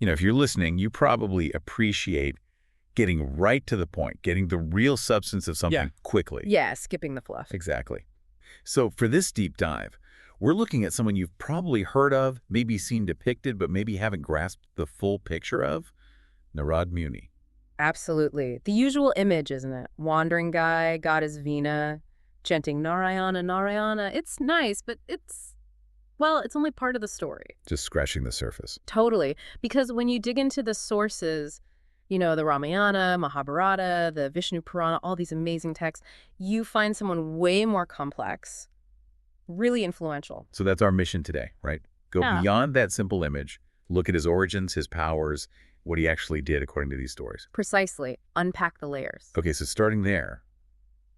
If you're listening, you probably appreciate getting right to the point, getting the real substance of something quickly. Yeah, skipping the fluff. Exactly. So for this deep dive, we're looking at someone you've probably heard of, maybe seen depicted, but maybe haven't grasped the full picture of, Narad Muni. Absolutely. The usual image, isn't it? Wandering guy, goddess Veena, chanting Narayana Narayana. It's nice, but it's only part of the story. Just scratching the surface. Totally. Because when you dig into the sources, the Ramayana, Mahabharata, the Vishnu Purana, all these amazing texts, you find someone way more complex, really influential. So that's our mission today, right? Go beyond that simple image, look at his origins, his powers, what he actually did according to these stories. Precisely. Unpack the layers. Okay, so starting there,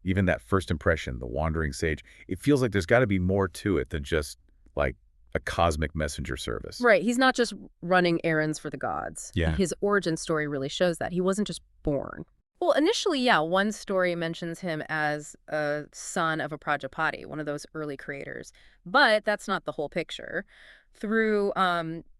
even that first impression, the wandering sage, it feels like there's got to be more to it than just like a cosmic messenger service. Right. He's not just running errands for the gods. Yeah. His origin story really shows that. He wasn't just born. Well, initially, one story mentions him as a son of a Prajapati, one of those early creators. But that's not the whole picture. Through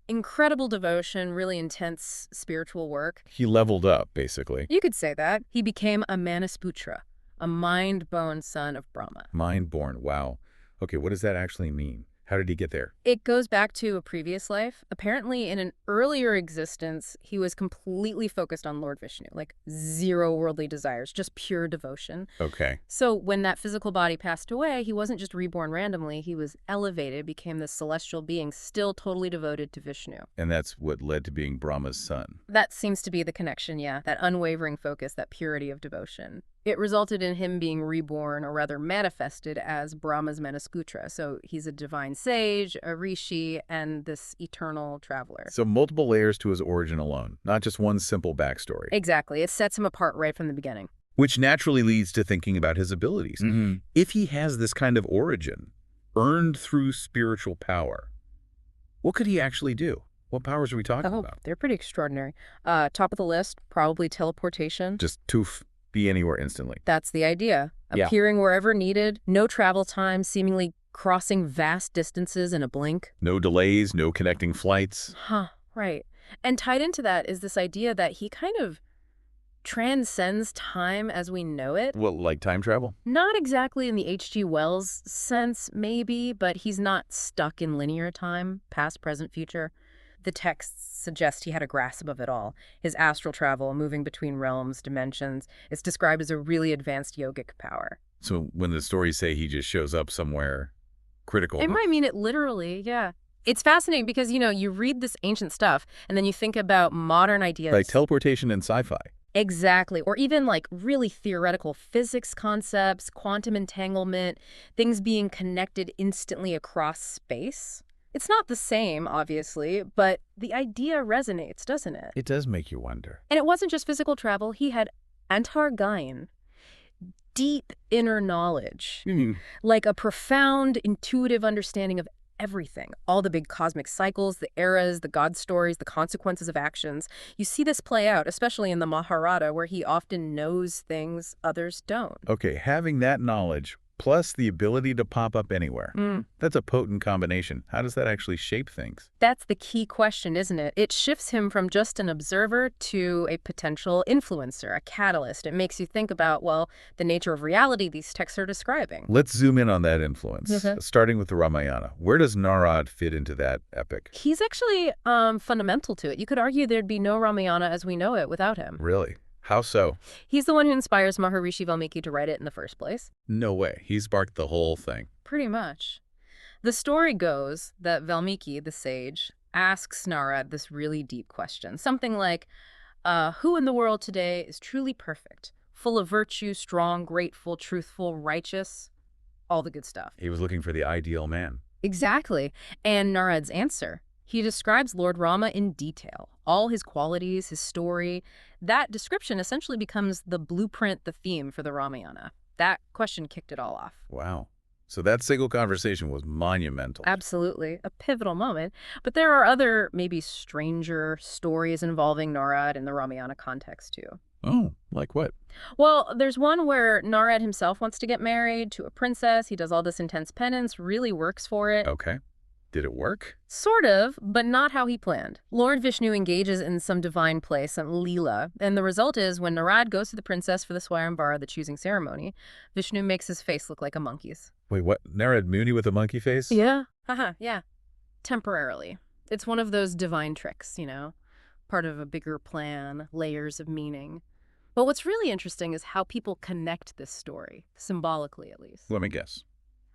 incredible devotion, really intense spiritual work. He leveled up, basically. You could say that. He became a Manas Putra, a mind-born son of Brahma. Mind-born, wow. Okay, what does that actually mean? How did he get there? It goes back to a previous life. Apparently, in an earlier existence, he was completely focused on Lord Vishnu, like zero worldly desires, just pure devotion. Okay. So when that physical body passed away, he wasn't just reborn randomly. He was elevated, became this celestial being, still totally devoted to Vishnu. And that's what led to being Brahma's son. That seems to be the connection, yeah. That unwavering focus, that purity of devotion. It resulted in him being reborn, or rather manifested, as Brahma's Manas Putra. So he's a divine sage, a rishi, and this eternal traveler. So multiple layers to his origin alone, not just one simple backstory. Exactly. It sets him apart right from the beginning. Which naturally leads to thinking about his abilities. If he has this kind of origin, earned through spiritual power, what could he actually do? What powers are we talking about? They're pretty extraordinary. Top of the list, probably teleportation. Just toof. Be anywhere instantly. That's the idea. Appearing wherever needed, no travel time, seemingly crossing vast distances in a blink. No delays, no connecting flights. Right. And tied into that is this idea that he kind of transcends time as we know it. Well, like time travel? Not exactly in the H.G. Wells sense, maybe, but he's not stuck in linear time, past, present, future. The texts suggest he had a grasp of it all. His astral travel, moving between realms, dimensions, it's described as a really advanced yogic power. So when the stories say he just shows up somewhere critical... It might mean it literally, yeah. It's fascinating because, you read this ancient stuff and then you think about modern ideas. Like teleportation and sci-fi. Exactly. Or even like really theoretical physics concepts, quantum entanglement, things being connected instantly across space. It's not the same, obviously, but the idea resonates, doesn't it? It does make you wonder. And it wasn't just physical travel. He had antargyan, deep inner knowledge, like a profound, intuitive understanding of everything. All the big cosmic cycles, the eras, the god stories, the consequences of actions. You see this play out, especially in the Mahabharata, where he often knows things others don't. Okay, having that knowledge plus the ability to pop up anywhere. That's a potent combination. How does that actually shape things? That's the key question, isn't it? It shifts him from just an observer to a potential influencer, a catalyst. It makes you think about, the nature of reality these texts are describing. Let's zoom in on that influence, starting with the Ramayana. Where does Narad fit into that epic? He's actually fundamental to it. You could argue there'd be no Ramayana as we know it without him. Really? How so? He's the one who inspires Maharishi Valmiki to write it in the first place. No way. He sparked the whole thing. Pretty much. The story goes that Valmiki, the sage, asks Narad this really deep question. Something like, who in the world today is truly perfect, full of virtue, strong, grateful, truthful, righteous, all the good stuff? He was looking for the ideal man. Exactly. And Narad's answer, he describes Lord Rama in detail, all his qualities, his story. That description essentially becomes the blueprint, the theme for the Ramayana. That question kicked it all off. Wow. So that single conversation was monumental. Absolutely. A pivotal moment. But there are other, maybe stranger stories involving Narad in the Ramayana context, too. Oh, like what? Well, there's one where Narad himself wants to get married to a princess. He does all this intense penance, really works for it. Okay. Did it work? Sort of, but not how he planned. Lord Vishnu engages in some divine play, some leela, and the result is when Narad goes to the princess for the Swayamvara, the choosing ceremony, Vishnu makes his face look like a monkey's. Wait, what? Narad Muni with a monkey face? Yeah. Haha, yeah. Temporarily. It's one of those divine tricks, part of a bigger plan, layers of meaning. But what's really interesting is how people connect this story, symbolically at least. Let me guess.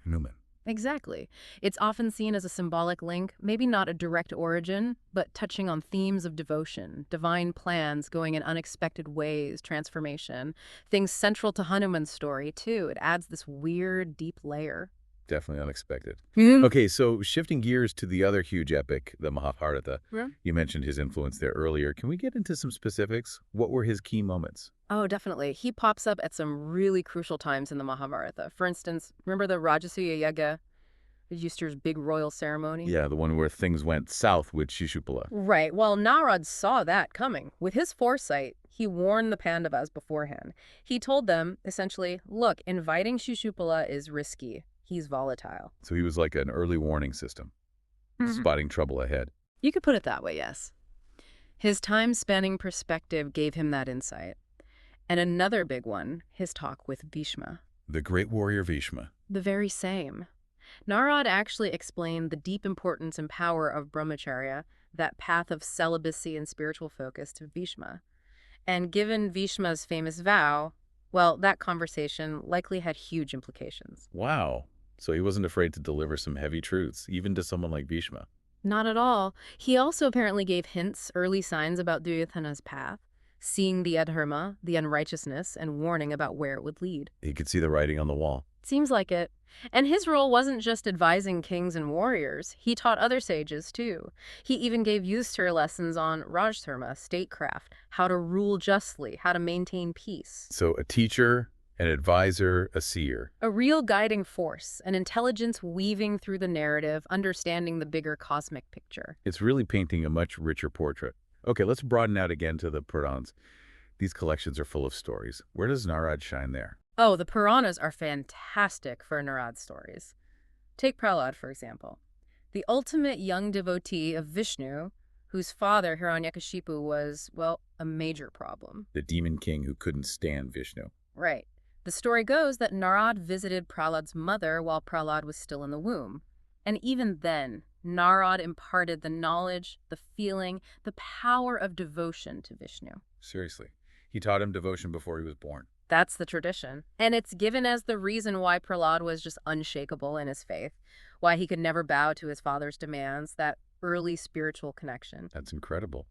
Newman. Exactly. It's often seen as a symbolic link, maybe not a direct origin, but touching on themes of devotion, divine plans going in unexpected ways, transformation, things central to Hanuman's story, too. It adds this weird, deep layer. Definitely unexpected. Mm-hmm. Okay, so shifting gears to the other huge epic, the Mahabharata. Yeah. You mentioned his influence there earlier. Can we get into some specifics? What were his key moments? Oh, definitely. He pops up at some really crucial times in the Mahabharata. For instance, remember the Rajasuya Yaga, Yudhishthir's big royal ceremony? Yeah, the one where things went south with Shishupala. Right. Well, Narad saw that coming. With his foresight, he warned the Pandavas beforehand. He told them, essentially, look, inviting Shishupala is risky. He's volatile. So he was like an early warning system, spotting trouble ahead. You could put it that way, yes. His time-spanning perspective gave him that insight. And another big one, his talk with Bhishma. The great warrior Bhishma. The very same. Narad actually explained the deep importance and power of brahmacharya, that path of celibacy and spiritual focus, to Bhishma. And given Bhishma's famous vow, well, that conversation likely had huge implications. Wow. So he wasn't afraid to deliver some heavy truths, even to someone like Bhishma. Not at all. He also apparently gave hints, early signs about Duryodhana's path, seeing the adharma, the unrighteousness, and warning about where it would lead. He could see the writing on the wall. Seems like it. And his role wasn't just advising kings and warriors. He taught other sages, too. He even gave Yudhishthira lessons on Rajdharma, statecraft, how to rule justly, how to maintain peace. So a teacher, an advisor, a seer. A real guiding force, an intelligence weaving through the narrative, understanding the bigger cosmic picture. It's really painting a much richer portrait. Okay, let's broaden out again to the Purans. These collections are full of stories. Where does Narad shine there? Oh, the Puranas are fantastic for Narad stories. Take Prahlad, for example. The ultimate young devotee of Vishnu, whose father, Hiranyakashipu, was, well, a major problem. The demon king who couldn't stand Vishnu. Right. The story goes that Narad visited Prahlad's mother while Prahlad was still in the womb. And even then, Narad imparted the knowledge, the feeling, the power of devotion to Vishnu. Seriously. He taught him devotion before he was born. That's the tradition. And it's given as the reason why Prahlad was just unshakable in his faith, why he could never bow to his father's demands, that early spiritual connection. That's incredible.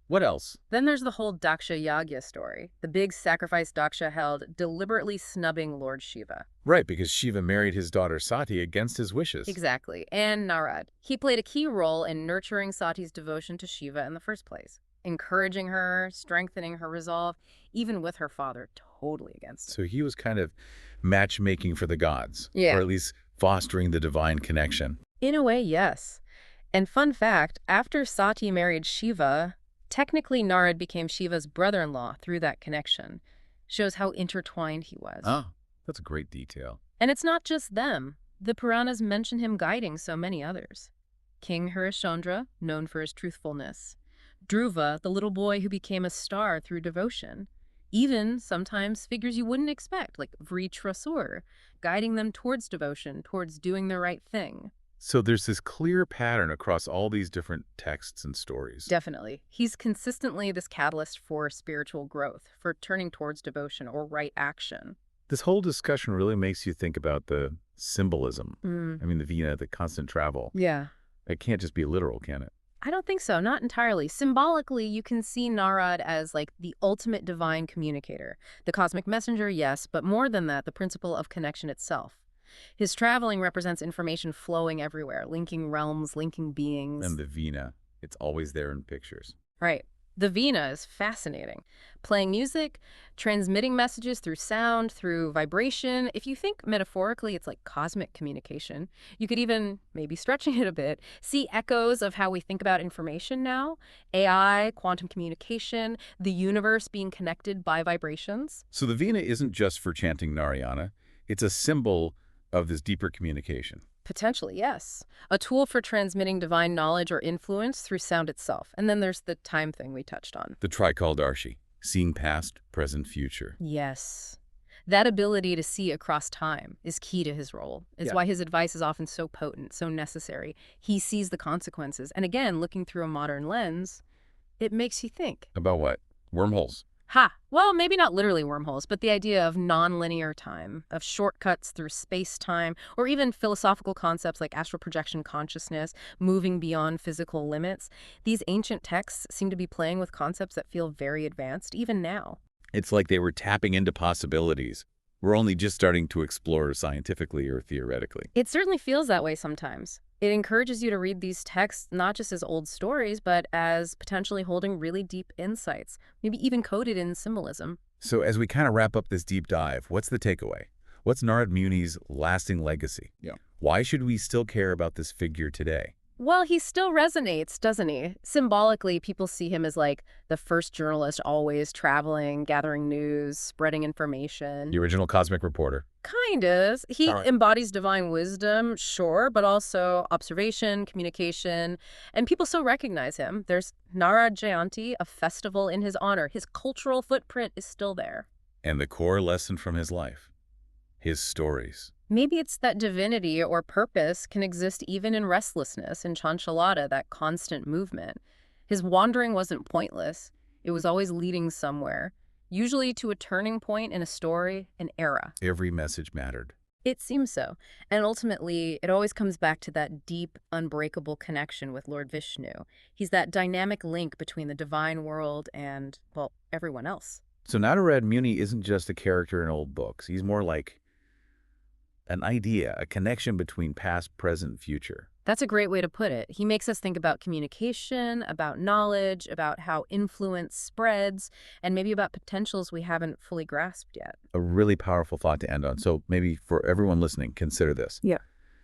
What else? Then there's the whole Daksha Yagya story, the big sacrifice Daksha held, deliberately snubbing Lord Shiva. Right, because Shiva married his daughter Sati against his wishes. Exactly. And Narad. He played a key role in nurturing Sati's devotion to Shiva in the first place, encouraging her, strengthening her resolve, even with her father totally against it. So he was kind of matchmaking for the gods. Yeah. Or at least fostering the divine connection. In a way, yes. And fun fact, after Sati married Shiva, technically Narad became Shiva's brother-in-law through that connection. Shows how intertwined he was. Oh, that's a great detail. And it's not just them. The Puranas mention him guiding so many others. King Harishchandra, known for his truthfulness. Dhruva, the little boy who became a star through devotion. Even, sometimes, figures you wouldn't expect, like Vritrasur, guiding them towards devotion, towards doing the right thing. So there's this clear pattern across all these different texts and stories. Definitely. He's consistently this catalyst for spiritual growth, for turning towards devotion or right action. This whole discussion really makes you think about the symbolism. I mean, the Vina, the constant travel. Yeah. It can't just be literal, can it? I don't think so, not entirely. Symbolically, you can see Narad as like the ultimate divine communicator. The cosmic messenger, yes, but more than that, the principle of connection itself. His traveling represents information flowing everywhere, linking realms, linking beings. And the Vina, it's always there in pictures. Right. The Vina is fascinating. Playing music, transmitting messages through sound, through vibration. If you think metaphorically, it's like cosmic communication. You could even, maybe stretching it a bit, see echoes of how we think about information now. AI, quantum communication, the universe being connected by vibrations. So the Vina isn't just for chanting Narayana. It's a symbol of this deeper communication. Potentially, yes. A tool for transmitting divine knowledge or influence through sound itself. And then there's the time thing we touched on. The Trikaldarshi, seeing past, present, future. Yes. That ability to see across time is key to his role. It's why his advice is often so potent, so necessary. He sees the consequences. And again, looking through a modern lens, it makes you think. About what? Wormholes. Ha! Well, maybe not literally wormholes, but the idea of nonlinear time, of shortcuts through space-time, or even philosophical concepts like astral projection consciousness, moving beyond physical limits. These ancient texts seem to be playing with concepts that feel very advanced, even now. It's like they were tapping into possibilities we're only just starting to explore scientifically or theoretically. It certainly feels that way sometimes. It encourages you to read these texts not just as old stories, but as potentially holding really deep insights, maybe even coded in symbolism. So as we kind of wrap up this deep dive, what's the takeaway? What's Narad Muni's lasting legacy? Why should we still care about this figure today? Well, he still resonates, doesn't he? Symbolically, people see him as like the first journalist always traveling, gathering news, spreading information. The original cosmic reporter. Kind of. He embodies divine wisdom, sure, but also observation, communication, and people still recognize him. There's Narad Jayanti, a festival in his honor. His cultural footprint is still there. And the core lesson from his life, his stories. Maybe it's that divinity or purpose can exist even in restlessness, in chanchalata, that constant movement. His wandering wasn't pointless. It was always leading somewhere, usually to a turning point in a story, an era. Every message mattered. It seems so. And ultimately, it always comes back to that deep, unbreakable connection with Lord Vishnu. He's that dynamic link between the divine world and, well, everyone else. So Narad Muni isn't just a character in old books. He's more like an idea, a connection between past, present, future. That's a great way to put it. He makes us think about communication, about knowledge, about how influence spreads, and maybe about potentials we haven't fully grasped yet. A really powerful thought to end on. So maybe for everyone listening, consider this.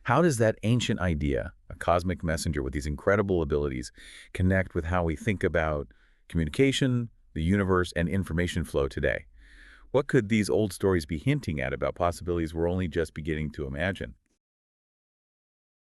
How does that ancient idea, a cosmic messenger with these incredible abilities, connect with how we think about communication, the universe, and information flow today? What could these old stories be hinting at about possibilities we're only just beginning to imagine?